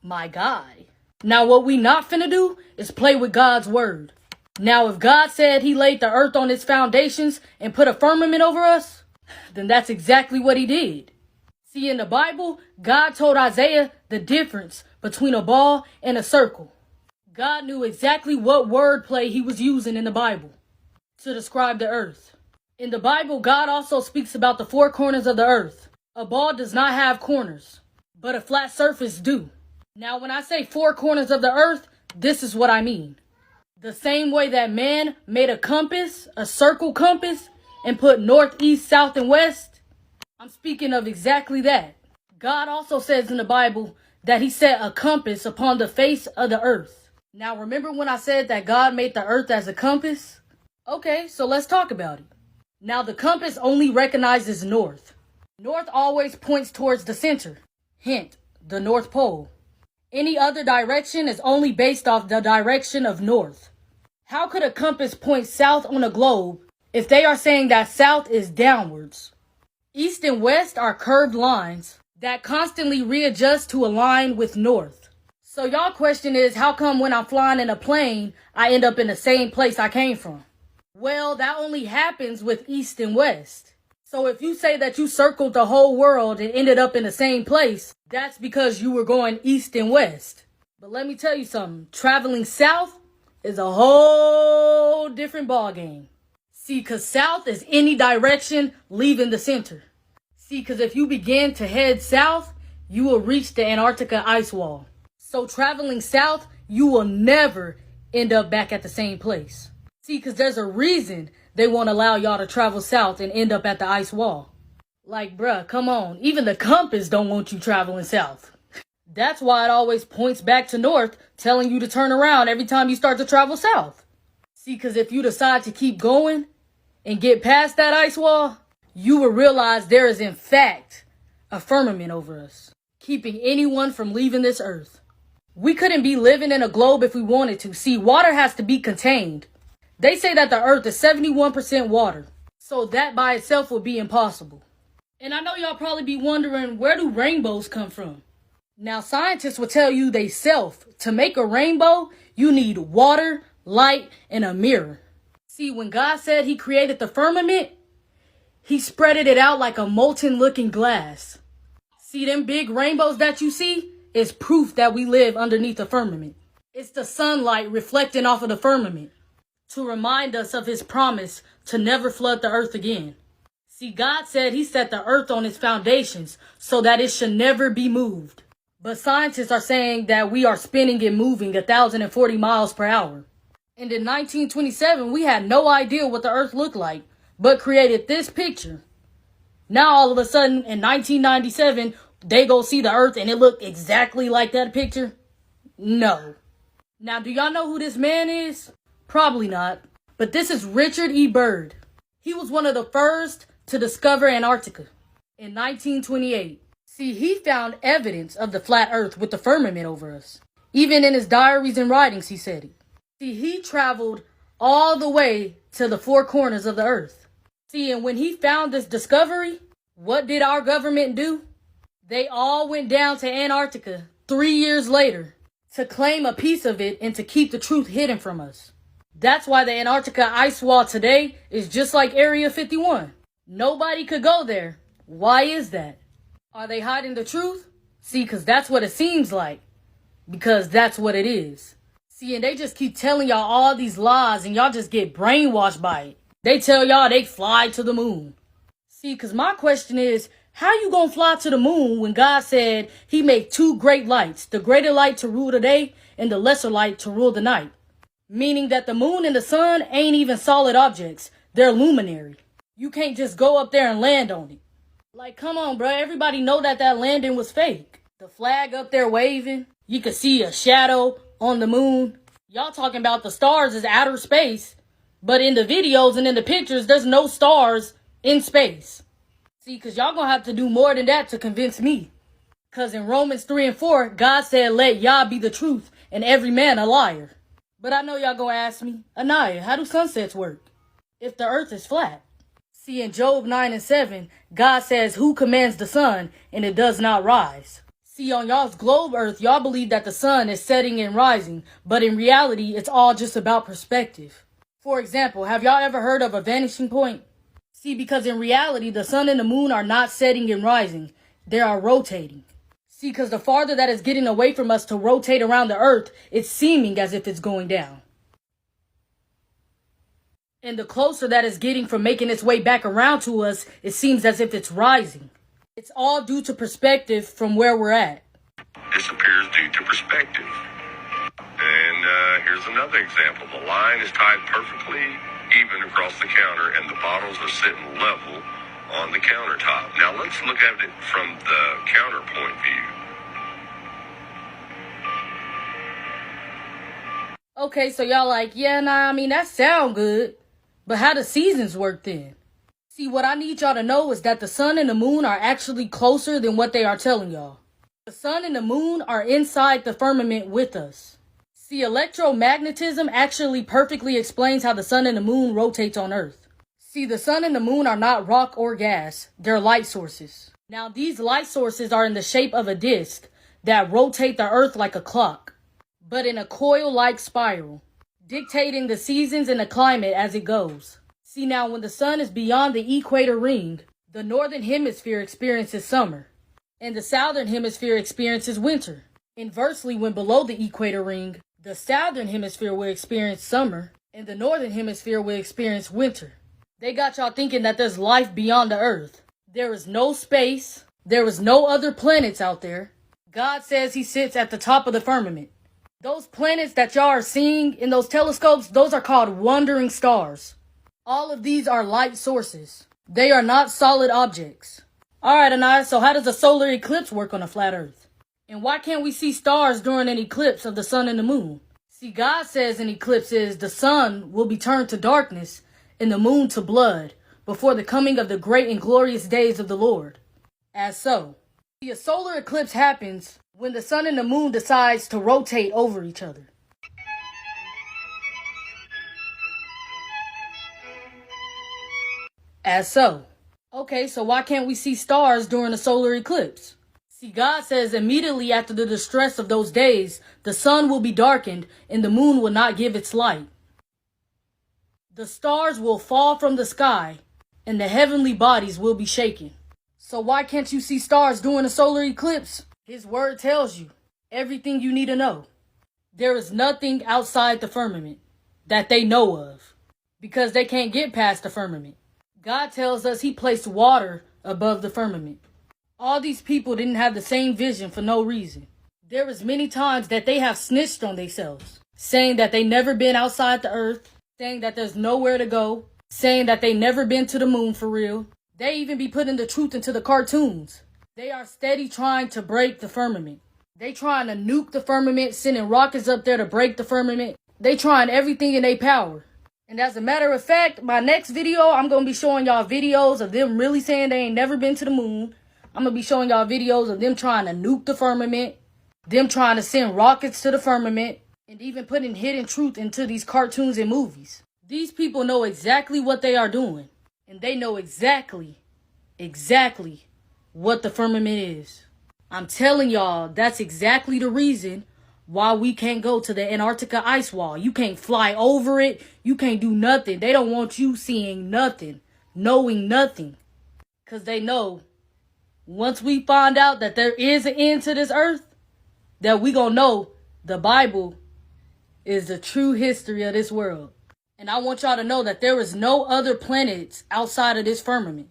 My guy. Now what we not finna do is play with God's word. Now if God said he laid the earth on its foundations and put a firmament over us, then that's exactly what he did. See, in the Bible, God told Isaiah the difference between a ball and a circle. God knew exactly what wordplay he was using in the Bible to describe the earth. In the Bible, God also speaks about the four corners of the earth. A ball does not have corners, but a flat surface do. Now, when I say four corners of the earth, this is what I mean. The same way that man made a compass, a circle compass, and put north, east, south, and west, I'm speaking of exactly that. God also says in the Bible that he set a compass upon the face of the earth. Now, remember when I said that God made the earth as a compass? Okay, so let's talk about it. Now, the compass only recognizes north. North always points towards the center. Hint, the North Pole. Any other direction is only based off the direction of north. How could a compass point south on a globe if they are saying that south is downwards? East and west are curved lines that constantly readjust to align with north. So y'all question is, how come when I'm flying in a plane, I end up in the same place I came from? Well, that only happens with east and west. So if you say that you circled the whole world and ended up in the same place, that's because you were going east and west. But let me tell you something, traveling south is a whole different ballgame. See, because south is any direction leaving the center. See, because if you begin to head south, you will reach the Antarctica ice wall. So traveling south, you will never end up back at the same place. See, because there's a reason they won't allow y'all to travel south and end up at the ice wall. Like, bruh, come on. Even the compass don't want you traveling south. That's why it always points back to north, telling you to turn around every time you start to travel south. See, because if you decide to keep going and get past that ice wall, you will realize there is in fact a firmament over us, keeping anyone from leaving this earth. We couldn't be living in a globe if we wanted to. See, water has to be contained. They say that the earth is 71% water, so that by itself would be impossible. And I know y'all probably be wondering, where do rainbows come from? Now, scientists will tell you they self, to make a rainbow, you need water, light, and a mirror. See, when God said he created the firmament, he spreaded it out like a molten looking glass. See, them big rainbows that you see is proof that we live underneath the firmament. It's the sunlight reflecting off of the firmament to remind us of his promise to never flood the earth again. See, God said he set the earth on its foundations so that it should never be moved. But scientists are saying that we are spinning and moving 1,040 miles per hour. And in 1927, we had no idea what the earth looked like, but created this picture. Now, all of a sudden, in 1997, they go see the earth and it looked exactly like that picture? No. Now, do y'all know who this man is? Probably not. But this is Richard E. Byrd. He was one of the first to discover Antarctica in 1928. See, he found evidence of the flat earth with the firmament over us. Even in his diaries and writings, he said it. See, he traveled all the way to the four corners of the earth. See, and when he found this discovery, what did our government do? They all went down to Antarctica 3 years later to claim a piece of it and to keep the truth hidden from us. That's why the Antarctica ice wall today is just like Area 51. Nobody could go there. Why is that? Are they hiding the truth? See, because that's what it seems like. Because that's what it is. See, and they just keep telling y'all all these lies and y'all just get brainwashed by it. They tell y'all they fly to the moon. See, because my question is, how you gonna fly to the moon when God said he made two great lights, the greater light to rule the day and the lesser light to rule the night? Meaning that the moon and the sun ain't even solid objects. They're luminary. You can't just go up there and land on it. Like, come on, bro. Everybody know that landing was fake. The flag up there waving. You could see a shadow on the moon. Y'all talking about the stars is outer space. But in the videos and in the pictures, there's no stars in space. See, because y'all gonna have to do more than that to convince me. Because in Romans 3 and 4, God said, let Yah be the truth and every man a liar. But I know y'all gonna ask me, Anaya, how do sunsets work if the earth is flat? See, in Job 9 and 7, God says, who commands the sun and it does not rise? See, on y'all's globe Earth, y'all believe that the sun is setting and rising, but in reality, it's all just about perspective. For example, have y'all ever heard of a vanishing point? See, because in reality, the sun and the moon are not setting and rising. They are rotating. See, because the farther that is getting away from us to rotate around the earth, it's seeming as if it's going down. And the closer that is getting from making its way back around to us, it seems as if it's rising. It's all due to perspective from where we're at. This appears due to perspective. And here's another example. The line is tied perfectly even across the counter, and the bottles are sitting level on the countertop. Now let's look at it from the counterpoint view. Okay, so y'all like, yeah, nah, I mean, that sound good. But how do seasons work then? See, what I need y'all to know is that the sun and the moon are actually closer than what they are telling y'all. The sun and the moon are inside the firmament with us. See, electromagnetism actually perfectly explains how the sun and the moon rotates on Earth. See, the sun and the moon are not rock or gas, they're light sources. Now, these light sources are in the shape of a disc that rotate the Earth like a clock, but in a coil-like spiral, dictating the seasons and the climate as it goes. See, now when the sun is beyond the equator ring, the northern hemisphere experiences summer, and the southern hemisphere experiences winter. Inversely, when below the equator ring, the southern hemisphere will experience summer, and the northern hemisphere will experience winter. They got y'all thinking that there's life beyond the earth. There is no space. There is no other planets out there. God says he sits at the top of the firmament. Those planets that y'all are seeing in those telescopes, those are called wandering stars. All of these are light sources. They are not solid objects. Alright, Anais, so how does a solar eclipse work on a flat earth? And why can't we see stars during an eclipse of the sun and the moon? See, God says in eclipses, the sun will be turned to darkness and the moon to blood before the coming of the great and glorious days of the Lord. As so, see, a solar eclipse happens when the sun and the moon decides to rotate over each other. As so. Okay, so why can't we see stars during a solar eclipse? See, God says immediately after the distress of those days, the sun will be darkened and the moon will not give its light. The stars will fall from the sky and the heavenly bodies will be shaken. So why can't you see stars during a solar eclipse? His word tells you everything you need to know. There is nothing outside the firmament that they know of because they can't get past the firmament. God tells us he placed water above the firmament. All these people didn't have the same vision for no reason. There was many times that they have snitched on themselves, saying that they never been outside the earth, saying that there's nowhere to go, saying that they never been to the moon for real. They even be putting the truth into the cartoons. They are steady trying to break the firmament. They trying to nuke the firmament, sending rockets up there to break the firmament. They trying everything in their power. And as a matter of fact, my next video, I'm going to be showing y'all videos of them really saying they ain't never been to the moon. I'm going to be showing y'all videos of them trying to nuke the firmament, them trying to send rockets to the firmament, and even putting hidden truth into these cartoons and movies. These people know exactly what they are doing, and they know exactly what the firmament is. I'm telling y'all, that's exactly the reason why we can't go to the Antarctica ice wall. You can't fly over it. You can't do nothing. They don't want you seeing nothing, knowing nothing. Because they know once we find out that there is an end to this earth, that we gonna know the Bible is the true history of this world. And I want y'all to know that there is no other planets outside of this firmament.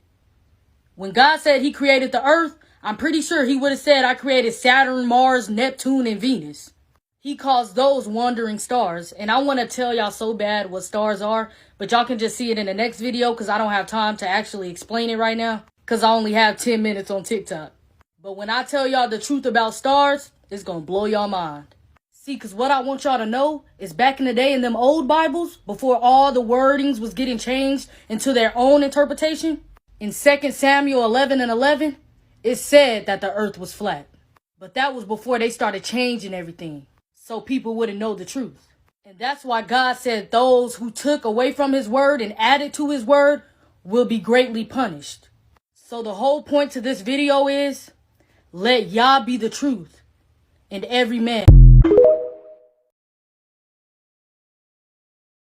When God said he created the earth, I'm pretty sure he would have said, I created Saturn, Mars, Neptune, and Venus. He calls those wandering stars. And I want to tell y'all so bad what stars are, but y'all can just see it in the next video because I don't have time to actually explain it right now because I only have 10 minutes on TikTok. But when I tell y'all the truth about stars, it's going to blow y'all mind. See, because what I want y'all to know is back in the day in them old Bibles, before all the wordings was getting changed into their own interpretation, in 2 Samuel 11:11, it said that the earth was flat. But that was before they started changing everything, so people wouldn't know the truth. And that's why God said those who took away from his word and added to his word will be greatly punished. So the whole point to this video is, Let Yah be the truth, and every man